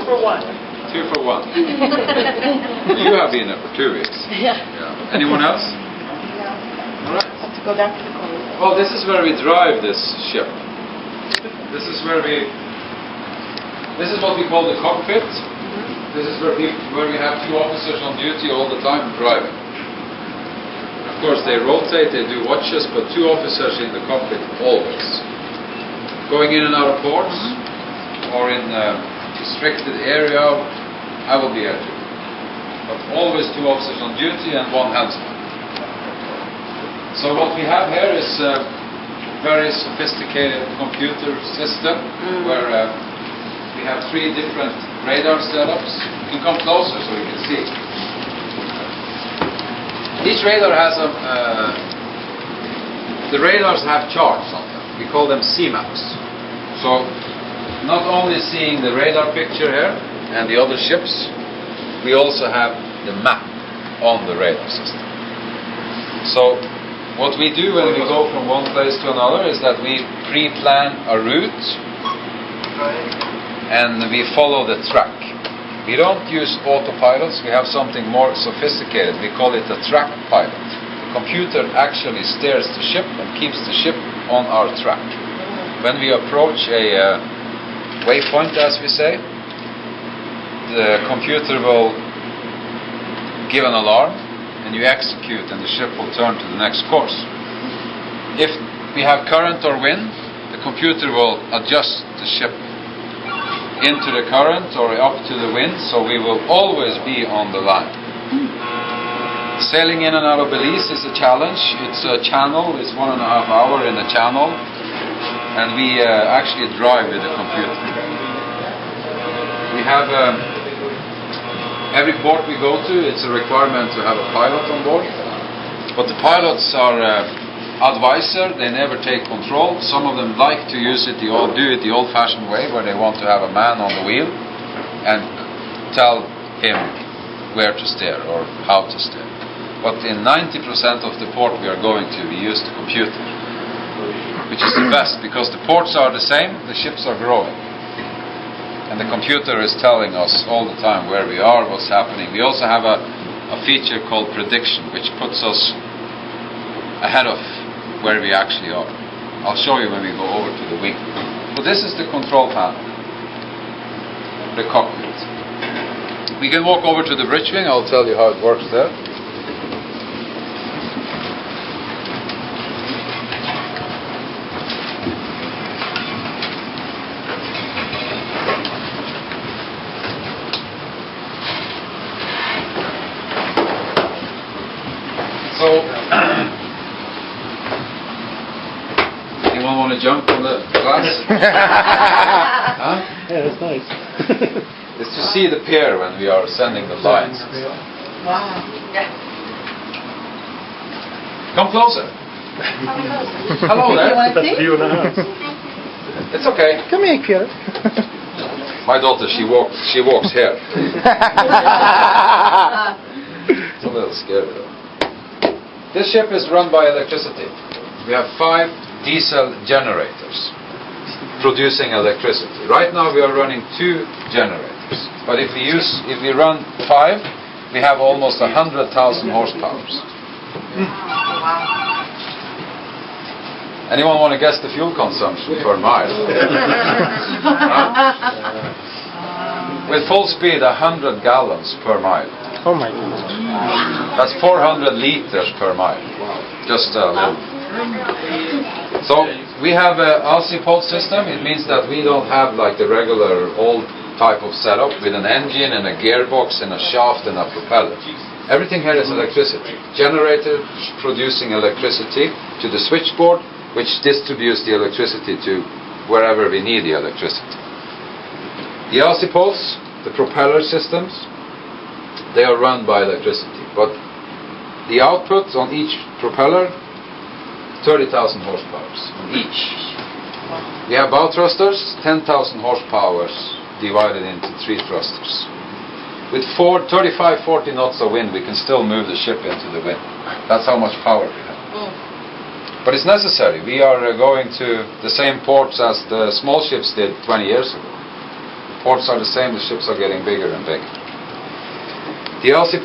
for 1. 2 for 1. You have been there for 2 weeks. Yeah. Anyone else? Yeah. All right. Have to go down to the corner. Well, this is where we drive this ship. This is where we. This is what we call the cockpit. This is where we have 2 officers on duty all the time driving. Of course, they rotate, they do watches, but 2 officers in the cockpit always. Going in and out of ports, or in a restricted area, I will be at it. But always 2 officers on duty and 1 helmsman. So what we have here is a very sophisticated computer system where we have 3 different radar setups. You can come closer so you can see. Each radar has the radars have charts on them. We call them C-maps. So not only seeing the radar picture here and the other ships, we also have the map on the radar system. So what we do when we go from one place to another is that we pre-plan a route and we follow the track. We don't use autopilots, we have something more sophisticated. We call it a track pilot. The computer actually steers the ship and keeps the ship on our track. When we approach a waypoint, as we say, the computer will give an alarm and you execute and the ship will turn to the next course. If we have current or wind, the computer will adjust the ship into the current or up to the wind, so we will always be on the line. Sailing in and out of Belize is a challenge. It's a channel, it's 1.5 hours in a channel, and we actually drive with the computer. We have every port we go to, it's a requirement to have a pilot on board, but the pilots are advisor, they never take control. Some of them like to use it, do it the old-fashioned way, where they want to have a man on the wheel and tell him where to steer or how to steer. But in 90% of the port we are going to, we use the computer, which is the best, because the ports are the same, the ships are growing. And the computer is telling us all the time where we are, what's happening. We also have a feature called prediction, which puts us ahead of where we actually are. I'll show you when we go over to the wing. So this is the control panel, the cockpit. We can walk over to the bridge wing, I'll tell you how it works there. So anyone want to jump on the glass? Huh? Yeah, that's nice. It's to see the pier when we are sending the lines. Wow. Yeah. Come closer. Hello there. You want to see? View in the house. It's okay. Come here, Pierre. My daughter, she walks here. It's a little scary though. This ship is run by electricity. We have 5 diesel generators producing electricity. Right now we are running 2 generators. But if we run 5, we have almost 100,000 horsepower. Anyone want to guess the fuel consumption per mile? With full speed, 100 gallons per mile. Oh my goodness. That's 400 liters per mile. Just a little. So we have a Alcipod system. It means that we don't have like the regular old type of setup with an engine and a gearbox and a shaft and a propeller. Everything here is electricity. Generator producing electricity to the switchboard, which distributes the electricity to wherever we need the electricity. The Alcipods, the propeller systems, they are run by electricity, but the output on each propeller, 30,000 horsepower on each. We have bow thrusters, 10,000 horsepower divided into 3 thrusters. With 35-40 knots of wind, we can still move the ship into the wind. That's how much power we have. But it's necessary. We are going to the same ports as the small ships did 20 years ago. ports are the same, the ships are getting bigger and bigger. The LC